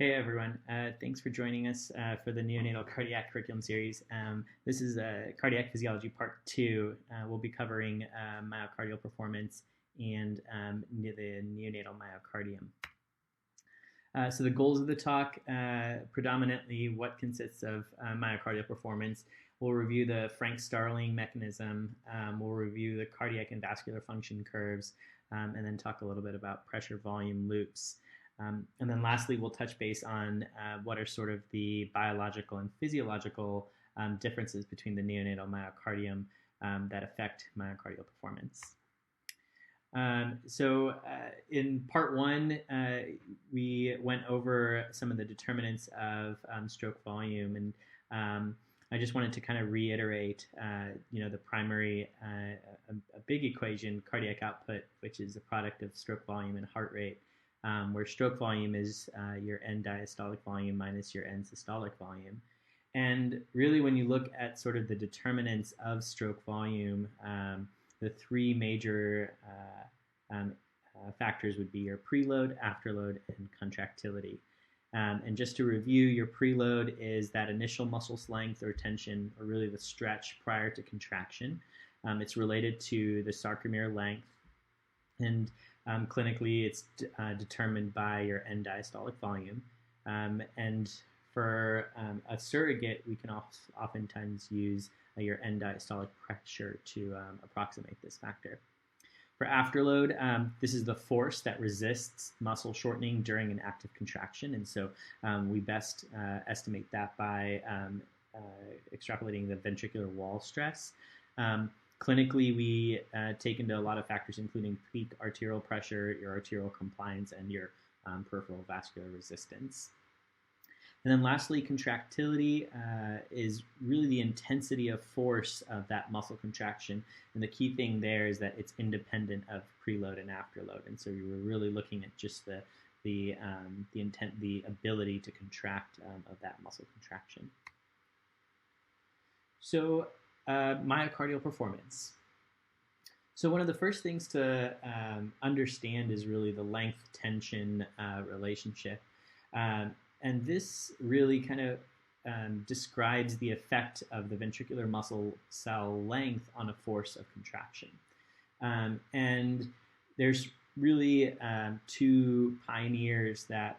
Hey everyone, thanks for joining us for the Neonatal Cardiac Curriculum Series. This is Cardiac Physiology Part 2. We'll be covering myocardial performance and the neonatal myocardium. So the goals of the talk, predominantly what consists of myocardial performance. We'll review the Frank-Starling mechanism, we'll review the cardiac and vascular function curves, and then talk a little bit about pressure-volume loops. And then lastly, we'll touch base on what are sort of the biological and physiological differences between the neonatal myocardium that affect myocardial performance. In part one, we went over some of the determinants of stroke volume, and I just wanted to kind of reiterate, the primary, a big equation, cardiac output, which is a product of stroke volume and heart rate. Where stroke volume is your end diastolic volume minus your end systolic volume. And really when you look at sort of the determinants of stroke volume, the three major factors would be your preload, afterload, and contractility. And just to review, your preload is that initial muscle length or tension, or really the stretch prior to contraction. It's related to the sarcomere length, and clinically, it's determined by your end diastolic volume. And for a surrogate, we can oftentimes use your end diastolic pressure to approximate this factor. For afterload, this is the force that resists muscle shortening during an active contraction. And so we best estimate that by extrapolating the ventricular wall stress. Clinically, we take into a lot of factors, including peak arterial pressure, your arterial compliance, and your peripheral vascular resistance. And then lastly, contractility is really the intensity of force of that muscle contraction. And the key thing there is that it's independent of preload and afterload. And so we were really looking at just the ability to contract of that muscle contraction. So myocardial performance. So one of the first things to understand is really the length-tension relationship. And this really kind of describes the effect of the ventricular muscle cell length on a force of contraction. And there's really two pioneers that,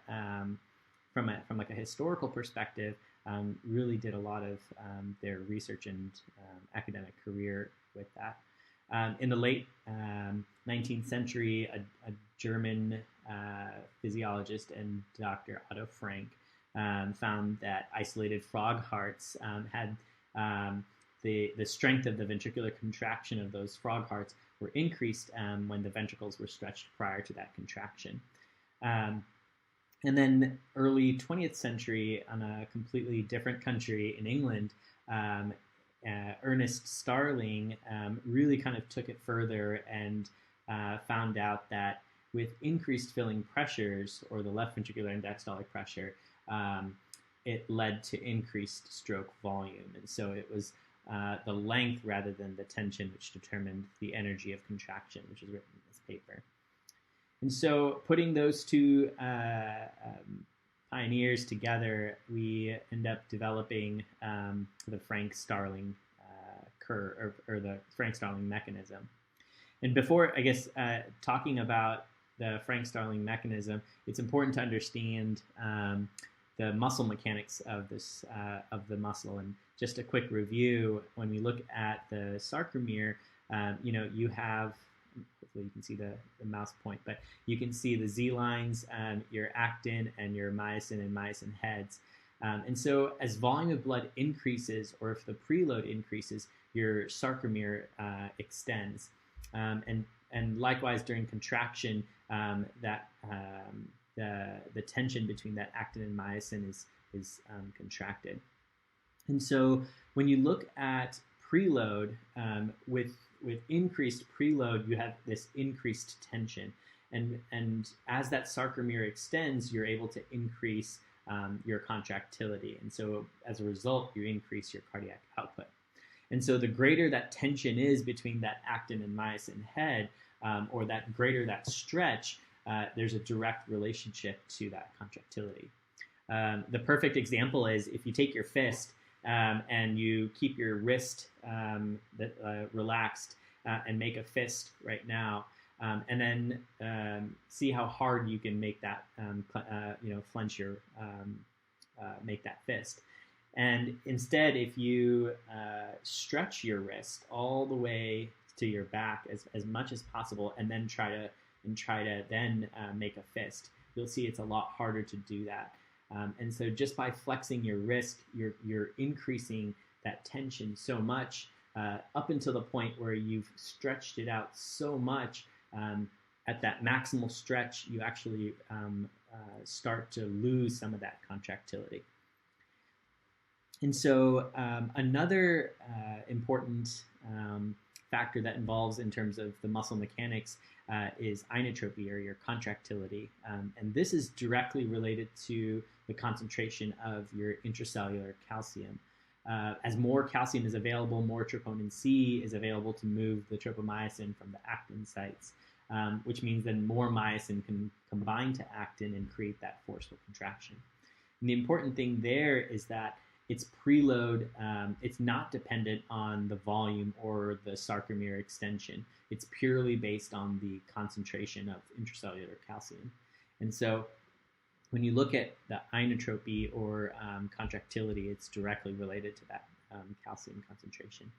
from like a historical perspective, really did a lot of their research and academic career with that. In the late 19th century, a German physiologist and Dr. Otto Frank found that isolated frog hearts had the strength of the ventricular contraction of those frog hearts were increased when the ventricles were stretched prior to that contraction. And then early 20th century, on a completely different country in England, Ernest Starling really kind of took it further and found out that with increased filling pressures, or the left ventricular and diastolic pressure, it led to increased stroke volume. And so it was the length rather than the tension which determined the energy of contraction, which is written in this paper. And so putting those two pioneers together, we end up developing the Frank-Starling curve, or the Frank-Starling mechanism. And before, I guess, talking about the Frank-Starling mechanism, it's important to understand the muscle mechanics of this of the muscle. And just a quick review: when we look at the sarcomere, you have, hopefully you can see the mouse point, but you can see the Z lines, your actin and your myosin and myosin heads. And so as volume of blood increases, or if the preload increases, your sarcomere extends. And likewise during contraction, the tension between that actin and myosin is contracted. And so when you look at preload, with increased preload, you have this increased tension. And as that sarcomere extends, you're able to increase your contractility. And so as a result, you increase your cardiac output. And so the greater that tension is between that actin and myosin head, or that greater that stretch, there's a direct relationship to that contractility. The perfect example is if you take your fist and you keep your wrist relaxed and make a fist right now, and then see how hard you can make that, flench your, make that fist. And instead, if you stretch your wrist all the way to your back as much as possible, and then try to then make a fist, you'll see it's a lot harder to do that. And so just by flexing your wrist, you're increasing that tension so much up until the point where you've stretched it out so much. At that maximal stretch, you actually start to lose some of that contractility. And so another important factor that involves in terms of the muscle mechanics is inotropy, or your contractility. And this is directly related to the concentration of your intracellular calcium. As more calcium is available, more troponin C is available to move the tropomyosin from the actin sites, which means then more myosin can combine to actin and create that forceful contraction. And the important thing there is that its preload, it's not dependent on the volume or the sarcomere extension. It's purely based on the concentration of intracellular calcium. And so when you look at the inotropy or contractility, it's directly related to that calcium concentration.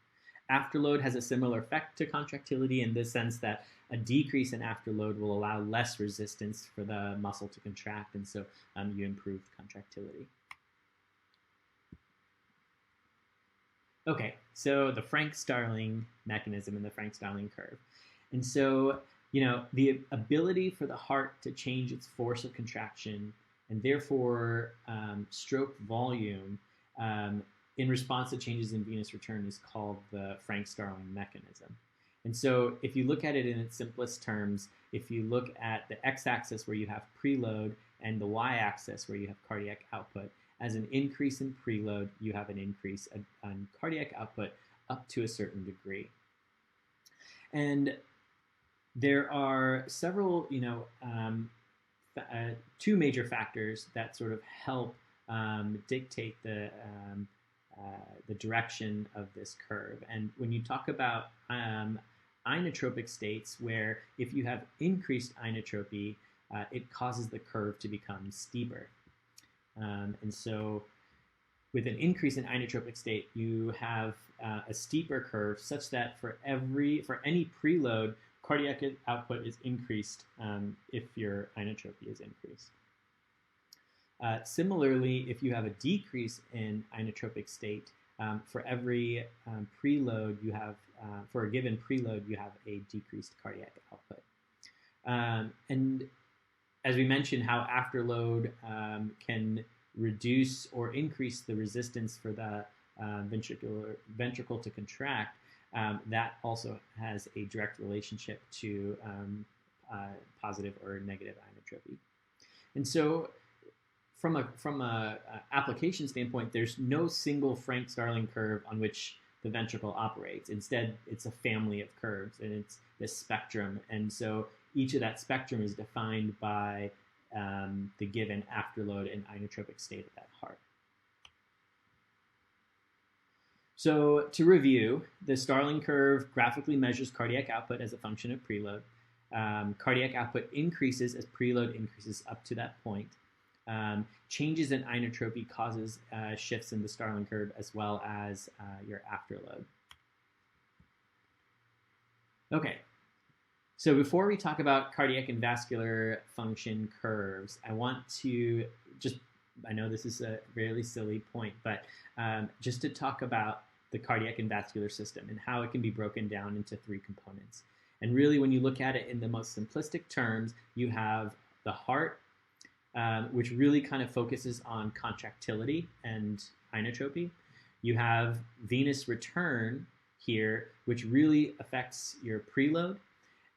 Afterload has a similar effect to contractility in the sense that a decrease in afterload will allow less resistance for the muscle to contract, and so you improve contractility. Okay, so the Frank-Starling mechanism and the Frank-Starling curve. And so, the ability for the heart to change its force of contraction and therefore stroke volume in response to changes in venous return is called the Frank-Starling mechanism. And so if you look at it in its simplest terms, if you look at the x-axis where you have preload and the y-axis where you have cardiac output, as an increase in preload, you have an increase on cardiac output up to a certain degree. And there are several, two major factors that sort of help dictate the direction of this curve. And when you talk about inotropic states, where if you have increased inotropy, it causes the curve to become steeper. And so with an increase in inotropic state, you have a steeper curve such that for any preload, cardiac output is increased if your inotropy is increased. Similarly, if you have a decrease in inotropic state, for every preload you have, for a given preload, you have a decreased cardiac output. And as we mentioned, how afterload can reduce or increase the resistance for the ventricle to contract, that also has a direct relationship to positive or negative inotropy. And so from a application standpoint, there's no single Frank-Starling curve on which the ventricle operates. Instead, it's a family of curves, and it's this spectrum. And so each of that spectrum is defined by the given afterload and inotropic state of that heart. So to review, the Starling curve graphically measures cardiac output as a function of preload. Cardiac output increases as preload increases up to that point. Changes in inotropy causes shifts in the Starling curve as well as your afterload. Okay, so before we talk about cardiac and vascular function curves, I want to I know this is a really silly point, but just to talk about the cardiac and vascular system and how it can be broken down into three components. And really, when you look at it in the most simplistic terms, you have the heart, which really kind of focuses on contractility and inotropy. You have venous return here, which really affects your preload.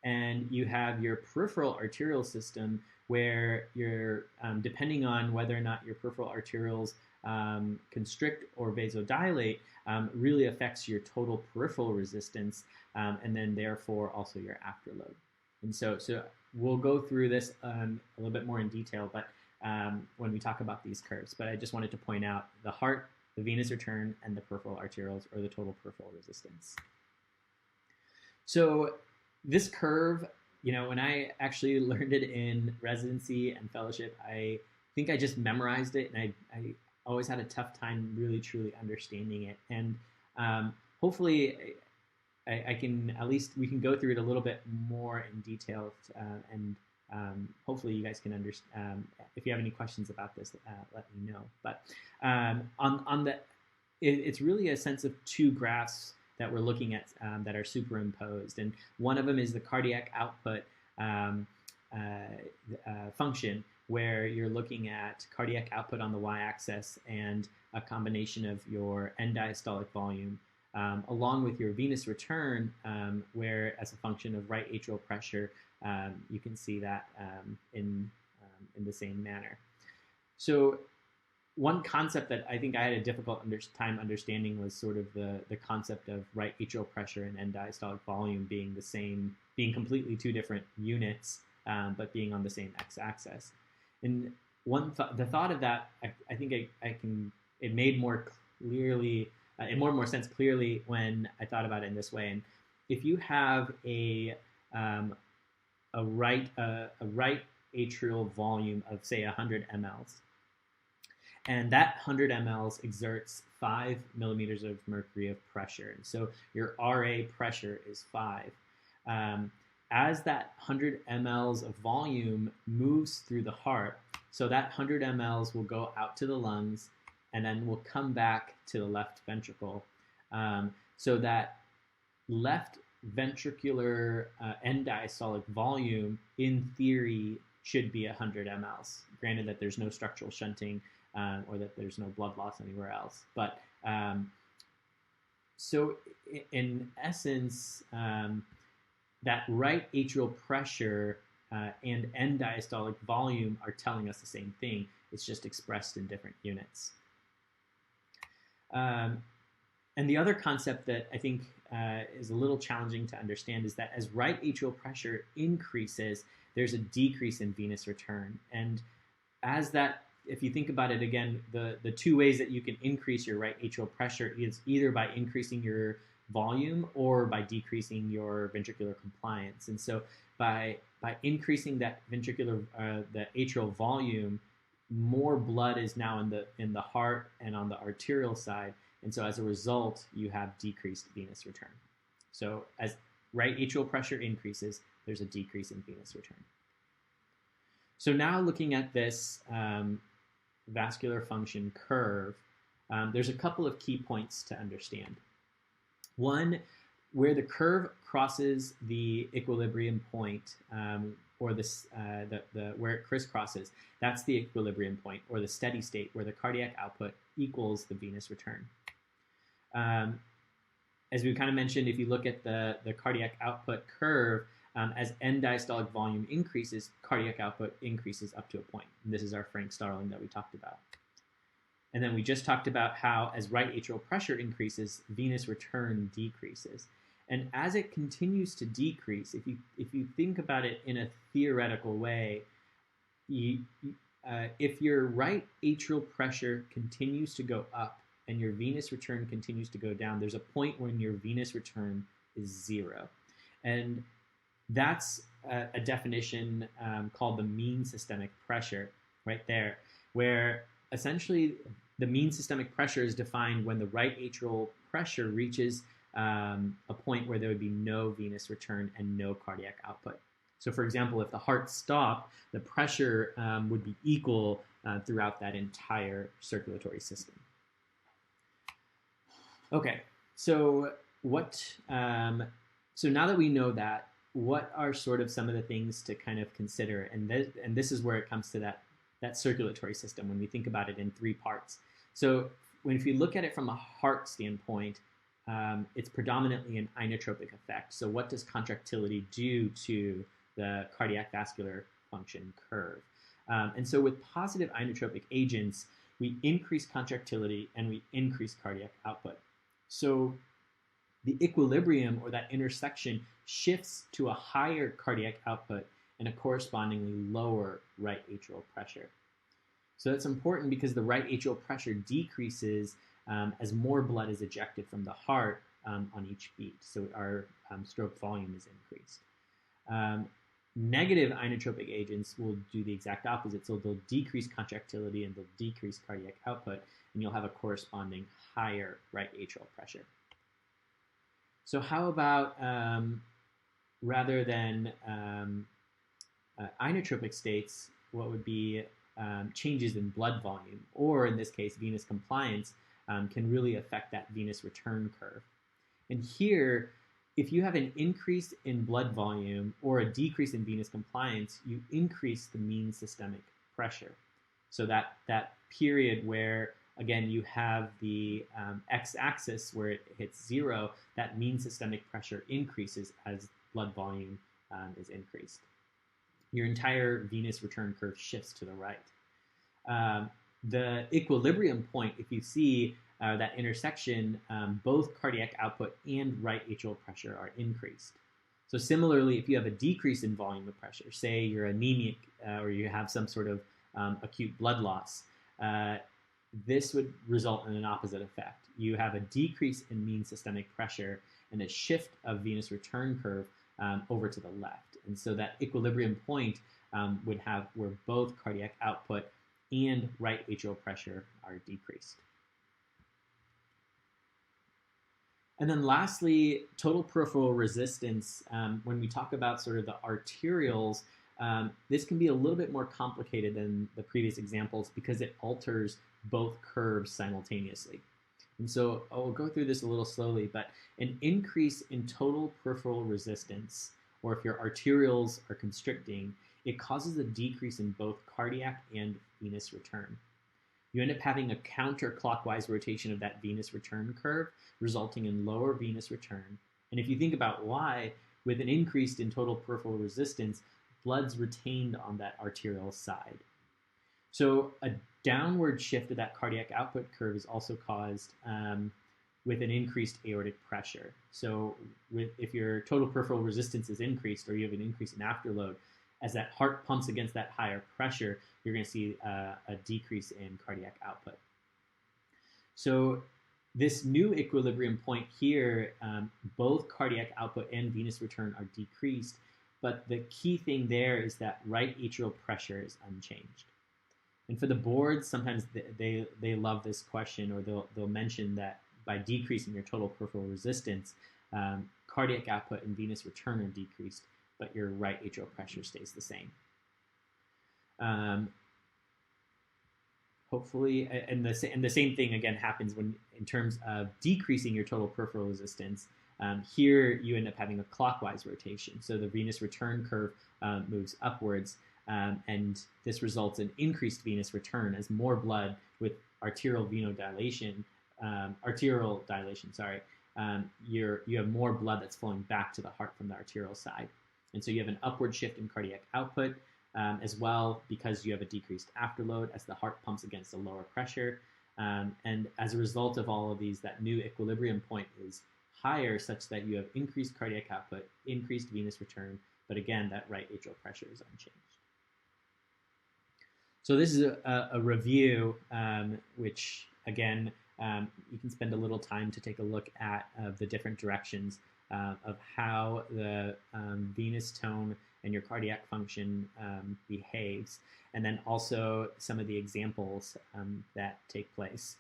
And you have your peripheral arterial system, where you're, depending on whether or not your peripheral arterioles constrict or vasodilate, really affects your total peripheral resistance, and then therefore also your afterload. And so we'll go through this a little bit more in detail, but when we talk about these curves. But I just wanted to point out the heart, the venous return, and the peripheral arterials, or the total peripheral resistance. So this curve, when I actually learned it in residency and fellowship, I think I just memorized it, and I always had a tough time really truly understanding it. And hopefully I can, at least we can go through it a little bit more in detail, and hopefully you guys can understand. If you have any questions about this, let me know. But it's really a sense of two graphs that we're looking at that are superimposed, and one of them is the cardiac output function, where you're looking at cardiac output on the y-axis and a combination of your end diastolic volume, along with your venous return, where as a function of right atrial pressure, you can see that in the same manner. So one concept that I think I had a difficult time understanding was sort of the concept of right atrial pressure and end diastolic volume being the same, being completely two different units, but being on the same x-axis. And the thought of that, I think it made more clearly, it more sense clearly when I thought about it in this way. And if you have a right atrial volume of, say, 100 mLs, and that 100 mLs exerts 5 millimeters of mercury of pressure, and so your RA pressure is 5. As that 100 mLs of volume moves through the heart, so that 100 mLs will go out to the lungs and then will come back to the left ventricle. So that left ventricular end diastolic volume, in theory, should be 100 mLs. Granted that there's no structural shunting or that there's no blood loss anywhere else. But so in essence, that right atrial pressure and end diastolic volume are telling us the same thing. It's just expressed in different units. And the other concept that I think is a little challenging to understand is that as right atrial pressure increases, there's a decrease in venous return. And as that, if you think about it again, the two ways that you can increase your right atrial pressure is either by increasing your volume or by decreasing your ventricular compliance. And so by increasing that the atrial volume, more blood is now in the heart and on the arterial side, and so as a result, you have decreased venous return. So as right atrial pressure increases, there's a decrease in venous return. So now looking at this vascular function curve, there's a couple of key points to understand. One, where the curve crosses the equilibrium point, or where it crisscrosses, that's the equilibrium point, or the steady state, where the cardiac output equals the venous return. As we kind of mentioned, if you look at the cardiac output curve, as end diastolic volume increases, cardiac output increases up to a point. And this is our Frank Starling that we talked about. And then we just talked about how as right atrial pressure increases, venous return decreases. And as it continues to decrease, if you think about it in a theoretical way, if your right atrial pressure continues to go up and your venous return continues to go down, there's a point when your venous return is 0. And that's a definition called the mean systemic pressure right there, where essentially the mean systemic pressure is defined when the right atrial pressure reaches a point where there would be no venous return and no cardiac output. So for example, if the heart stopped, the pressure would be equal throughout that entire circulatory system. Okay, so so now that we know that, what are sort of some of the things to kind of consider? And this is where it comes to that circulatory system when we think about it in 3 parts. So if you look at it from a heart standpoint, it's predominantly an inotropic effect. So what does contractility do to the cardiac vascular function curve? And so with positive inotropic agents, we increase contractility and we increase cardiac output. So the equilibrium, or that intersection, shifts to a higher cardiac output and a correspondingly lower right atrial pressure. So that's important because the right atrial pressure decreases as more blood is ejected from the heart on each beat. So our stroke volume is increased. Negative inotropic agents will do the exact opposite. So they'll decrease contractility and they'll decrease cardiac output, and you'll have a corresponding higher right atrial pressure. So how about rather than inotropic states, what would be changes in blood volume, or in this case, venous compliance, can really affect that venous return curve. And here, if you have an increase in blood volume or a decrease in venous compliance, you increase the mean systemic pressure. So that period where, again, you have the x-axis where it hits 0, that mean systemic pressure increases as blood volume is increased. Your entire venous return curve shifts to the right. The equilibrium point, if you see that intersection, both cardiac output and right atrial pressure are increased. So similarly, if you have a decrease in volume of pressure, say you're anemic or you have some sort of acute blood loss, this would result in an opposite effect. You have a decrease in mean systemic pressure and a shift of venous return curve over to the left. And so that equilibrium point would have where both cardiac output and right atrial pressure are decreased. And then lastly, total peripheral resistance. When we talk about sort of the arterioles, this can be a little bit more complicated than the previous examples because it alters both curves simultaneously. And so I'll go through this a little slowly, but an increase in total peripheral resistance, or if your arterioles are constricting, it causes a decrease in both cardiac and venous return. You end up having a counterclockwise rotation of that venous return curve, resulting in lower venous return. And if you think about why, with an increase in total peripheral resistance, blood's retained on that arterial side. So a downward shift of that cardiac output curve is also caused with an increased aortic pressure. So if your total peripheral resistance is increased or you have an increase in afterload, as that heart pumps against that higher pressure, you're going to see a decrease in cardiac output. So this new equilibrium point here, both cardiac output and venous return are decreased, but the key thing there is that right atrial pressure is unchanged. And for the boards, sometimes they love this question, or they'll mention that by decreasing your total peripheral resistance, cardiac output and venous return are decreased, but your right atrial pressure stays the same. Hopefully, and the same thing again happens when, in terms of decreasing your total peripheral resistance. Here you end up having a clockwise rotation, so the venous return curve moves upwards, and this results in increased venous return as more blood with arterial dilation. You have more blood that's flowing back to the heart from the arterial side. And so you have an upward shift in cardiac output as well, because you have a decreased afterload as the heart pumps against a lower pressure. And as a result of all of these, that new equilibrium point is higher, such that you have increased cardiac output, increased venous return, but again, that right atrial pressure is unchanged. So this is a review, which again, you can spend a little time to take a look at the different directions of how the venous tone and your cardiac function behaves, and then also some of the examples that take place,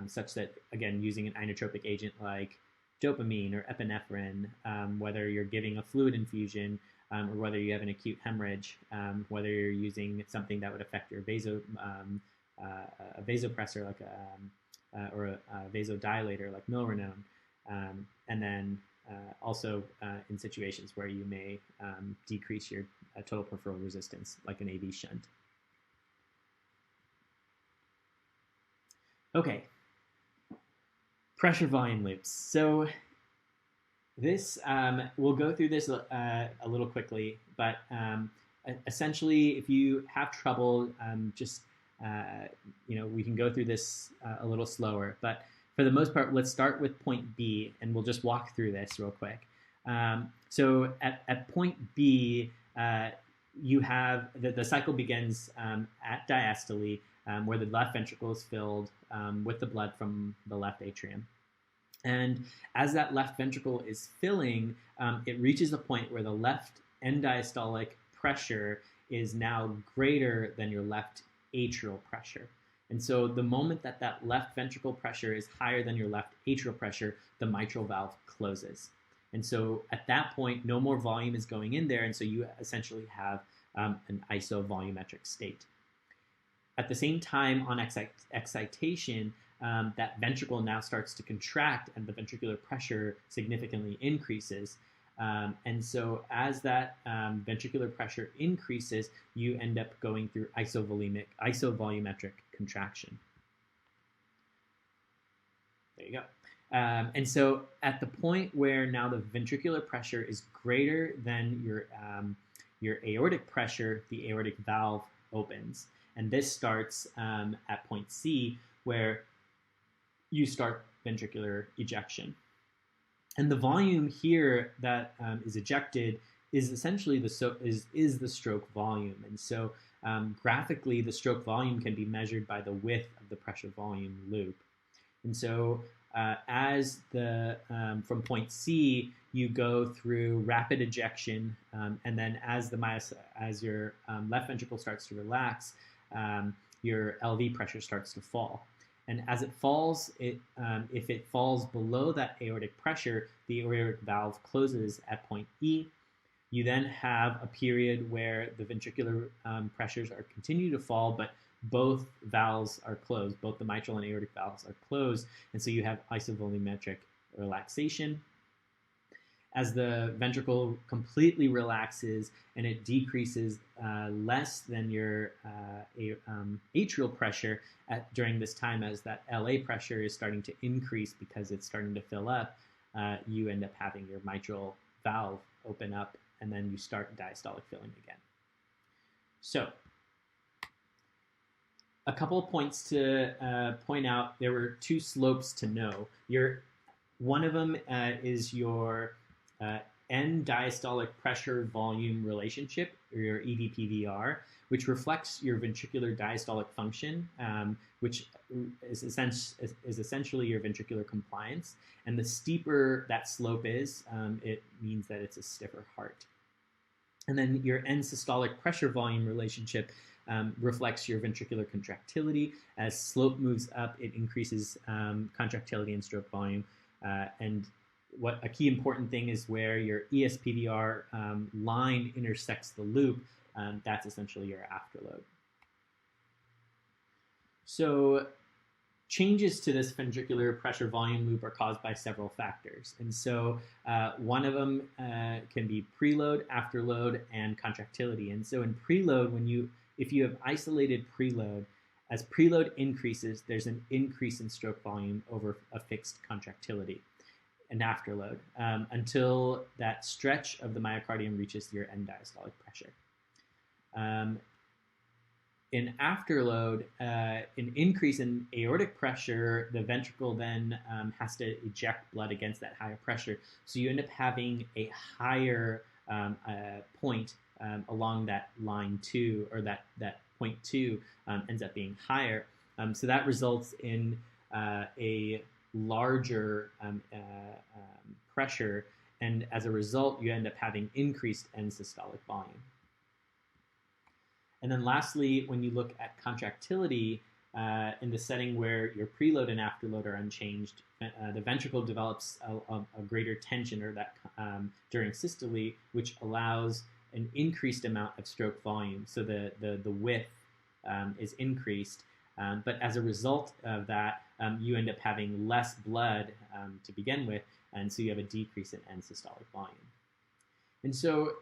such that, again, using an inotropic agent like dopamine or epinephrine, whether you're giving a fluid infusion or whether you have an acute hemorrhage, whether you're using something that would affect your a vasopressor like or a vasodilator like milrinone, and then also in situations where you may decrease your total peripheral resistance, like an AV shunt. Okay, pressure volume loops. So this, we'll go through this a little quickly, but essentially, if you have trouble, we can go through this a little slower, but for the most part, let's start with point B, and we'll just walk through this real quick. So at point B, you have the cycle begins at diastole where the left ventricle is filled with the blood from the left atrium. And as that left ventricle is filling, it reaches a point where the left end diastolic pressure is now greater than your left atrial pressure. And so the moment that that left ventricle pressure is higher than your left atrial pressure, the mitral valve closes. And so at that point, no more volume is going in there, and so you essentially have an isovolumetric state. At the same time, on excitation, that ventricle now starts to contract and the ventricular pressure significantly increases. And so as that ventricular pressure increases, you end up going through isovolumetric contraction. There you go. And so at the point where now the ventricular pressure is greater than your aortic pressure, the aortic valve opens. And this starts at point C, where you start ventricular ejection. And the volume here that is ejected is essentially the stroke volume. And so graphically, the stroke volume can be measured by the width of the pressure volume loop. And so as from point C, you go through rapid ejection, and then as your left ventricle starts to relax, your LV pressure starts to fall. And as it falls, if it falls below that aortic pressure, the aortic valve closes at point E. You then have a period where the ventricular pressures continue to fall, but both valves are closed. Both the mitral and aortic valves are closed, and so you have isovolumetric relaxation. As the ventricle completely relaxes and it decreases less than your atrial pressure during this time, as that LA pressure is starting to increase because it's starting to fill up, you end up having your mitral valve open up, and then you start diastolic filling again. So a couple of points to point out. There were two slopes to know. One of them is your end diastolic pressure volume relationship, or your EDPVR, which reflects your ventricular diastolic function, which is essentially your ventricular compliance. And the steeper that slope is, it means that it's a stiffer heart. And then your end systolic pressure volume relationship reflects your ventricular contractility. As slope moves up, it increases contractility and stroke volume. And what a key important thing is where your ESPVR line intersects the loop, that's essentially your afterload. So changes to this ventricular pressure volume loop are caused by several factors. And so one of them can be preload, afterload, and contractility. And so in preload, if you have isolated preload, as preload increases, there's an increase in stroke volume over a fixed contractility. And afterload, until that stretch of the myocardium reaches your end diastolic pressure. In afterload, an increase in aortic pressure, the ventricle then has to eject blood against that higher pressure. So you end up having a higher point along that line 2, or that point 2 ends up being higher. So that results in a larger pressure, and as a result, you end up having increased end systolic volume. And then lastly, when you look at contractility, in the setting where your preload and afterload are unchanged, the ventricle develops a greater tension, or that during systole, which allows an increased amount of stroke volume. So the width is increased. But as a result of that, you end up having less blood to begin with, and so you have a decrease in end systolic volume. And so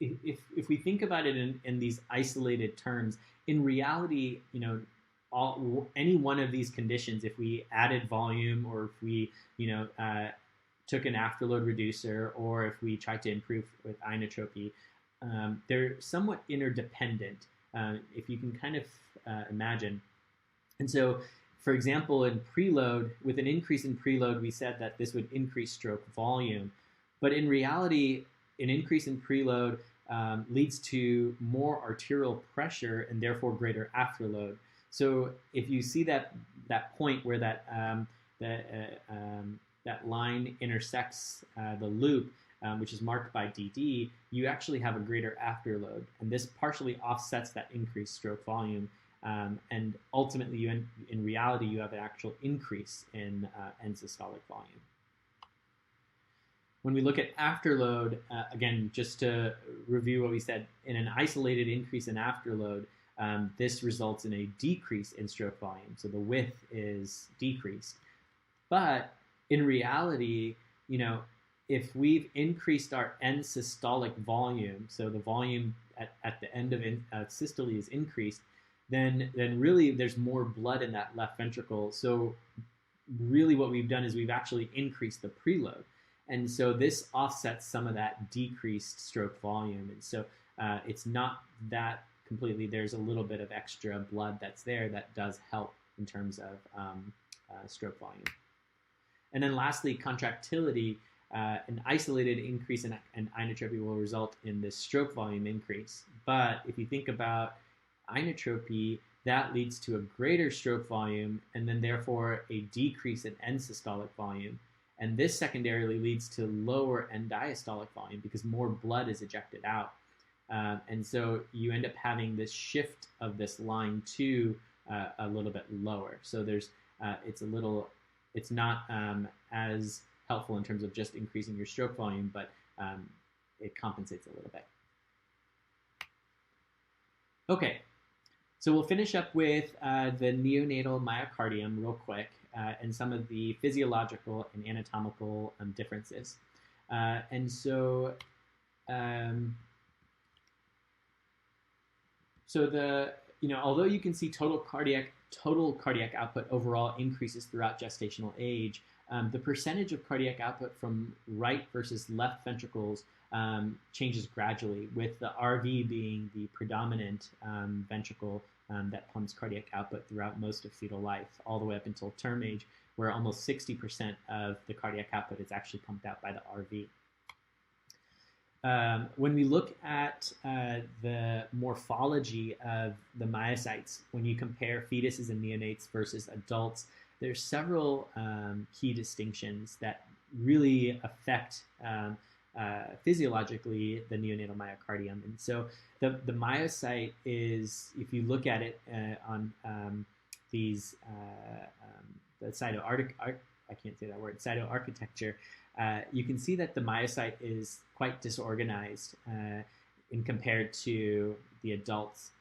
if we think about it in these isolated terms, in reality, any one of these conditions, if we added volume, or if we took an afterload reducer, or if we tried to improve with inotropy, they're somewhat interdependent, if you can kind of imagine. And so, for example, in preload, with an increase in preload, we said that this would increase stroke volume. But in reality, an increase in preload leads to more arterial pressure and therefore greater afterload. So if you see that point where that line intersects the loop, which is marked by DD, you actually have a greater afterload, and this partially offsets that increased stroke volume, and ultimately, in reality, you have an actual increase in end systolic volume. When we look at afterload, again, just to review what we said, in an isolated increase in afterload, this results in a decrease in stroke volume. So the width is decreased. But in reality, if we've increased our end systolic volume, so the volume at the end of systole is increased, then really there's more blood in that left ventricle. So really what we've done is we've actually increased the preload. And so this offsets some of that decreased stroke volume. And so it's not that completely, there's a little bit of extra blood that's there that does help in terms of stroke volume. And then lastly, contractility. An isolated increase in inotropy will result in this stroke volume increase. But if you think about inotropy, that leads to a greater stroke volume and then therefore a decrease in end systolic volume. And this secondarily leads to lower end diastolic volume because more blood is ejected out. And so you end up having this shift of this line to a little bit lower. So it's not as helpful in terms of just increasing your stroke volume, but it compensates a little bit. Okay, so we'll finish up with the neonatal myocardium real quick and some of the physiological and anatomical differences. Although you can see total cardiac output overall increases throughout gestational age, the percentage of cardiac output from right versus left ventricles changes gradually, with the RV being the predominant ventricle that pumps cardiac output throughout most of fetal life, all the way up until term age, where almost 60% of the cardiac output is actually pumped out by the RV. When we look at the morphology of the myocytes, when you compare fetuses and neonates versus adults, there's several key distinctions that really affect physiologically the neonatal myocardium. And so the myocyte is, if you look at it on these the cytoarchitecture, you can see that the myocyte is quite disorganized in compared to the adults.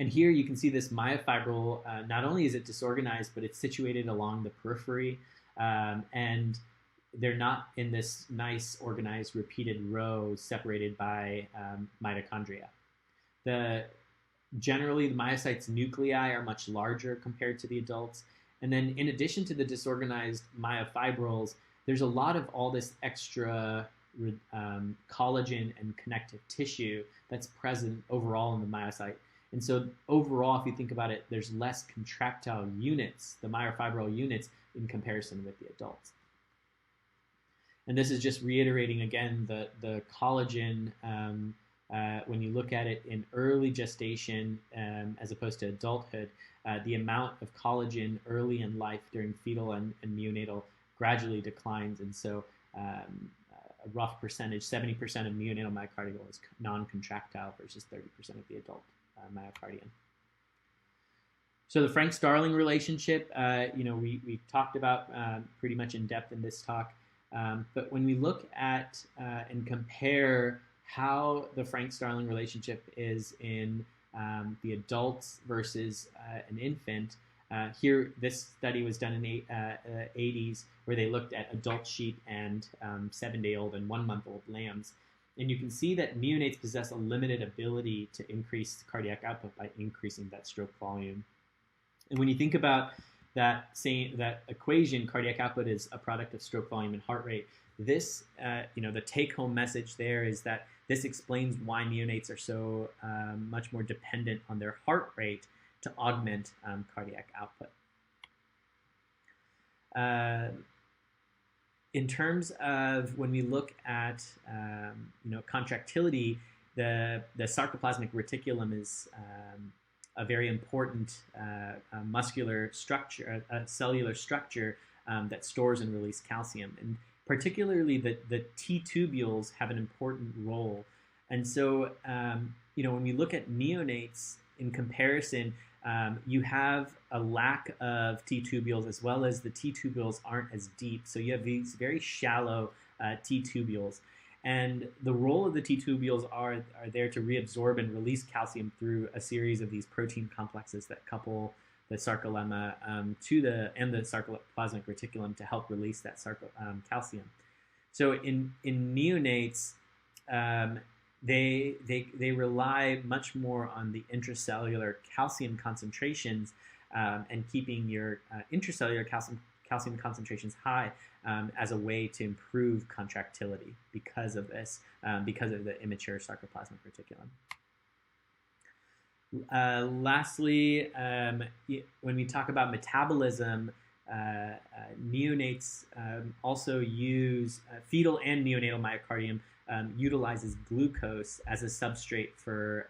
And here you can see this myofibril, not only is it disorganized, but it's situated along the periphery, and they're not in this nice organized repeated row separated by mitochondria. Generally, the myocyte's nuclei are much larger compared to the adults. And then in addition to the disorganized myofibrils, there's a lot of all this extra collagen and connective tissue that's present overall in the myocyte. And so overall, if you think about it, there's less contractile units, the myofibril units, in comparison with the adults. And this is just reiterating again the collagen, when you look at it in early gestation as opposed to adulthood, the amount of collagen early in life during fetal and neonatal gradually declines. And so a rough percentage, 70% of neonatal myocardial is non-contractile versus 30% of the adult myocardium. So the Frank-Starling relationship, we talked about pretty much in depth in this talk. But when we look at and compare how the Frank-Starling relationship is in the adults versus an infant, here this study was done in the 80s, where they looked at adult sheep and 7-day-old and 1-month-old lambs. And you can see that neonates possess a limited ability to increase cardiac output by increasing that stroke volume. And when you think about that equation, cardiac output is a product of stroke volume and heart rate. This, the take-home message there is that this explains why neonates are so much more dependent on their heart rate to augment cardiac output. In terms of when we look at contractility, the sarcoplasmic reticulum is a very important muscular structure, cellular structure that stores and releases calcium. And particularly the T tubules have an important role. And so, when we look at neonates in comparison, you have a lack of T tubules, as well as the T tubules aren't as deep. So you have these very shallow T tubules. And the role of the T tubules are there to reabsorb and release calcium through a series of these protein complexes that couple the sarcolemma and the sarcoplasmic reticulum to help release that calcium. So in neonates, they rely much more on the intracellular calcium concentrations and keeping your intracellular calcium concentrations high as a way to improve contractility because of this, because of the immature sarcoplasmic reticulum. Lastly, when we talk about metabolism, neonates also use fetal and neonatal myocardium utilizes glucose as a substrate for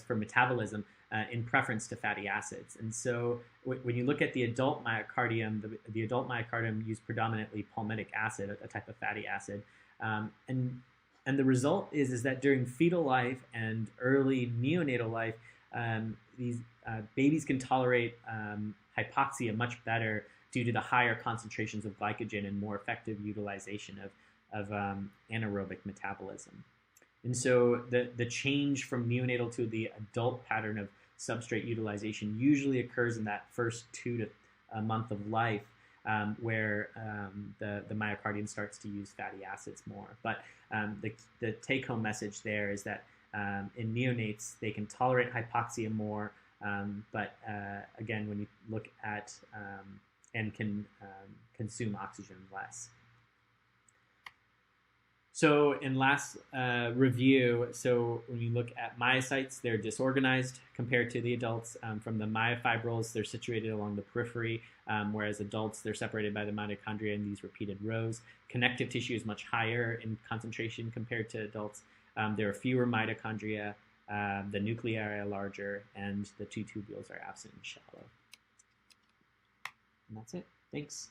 for metabolism in preference to fatty acids. And so when you look at the adult myocardium, the adult myocardium use predominantly palmitic acid, a type of fatty acid, and the result is that during fetal life and early neonatal life, these babies can tolerate hypoxia much better due to the higher concentrations of glycogen and more effective utilization of anaerobic metabolism. And so the change from neonatal to the adult pattern of substrate utilization usually occurs in that first 2 to a month of life, where the myocardium starts to use fatty acids more. But the take-home message there is that in neonates, they can tolerate hypoxia more, but again, when you look at and can consume oxygen less. So in last review, so when you look at myocytes, they're disorganized compared to the adults. From the myofibrils, they're situated along the periphery, whereas adults, they're separated by the mitochondria in these repeated rows. Connective tissue is much higher in concentration compared to adults. There are fewer mitochondria, the nuclei are larger, and the T tubules are absent and shallow. And that's it. Thanks.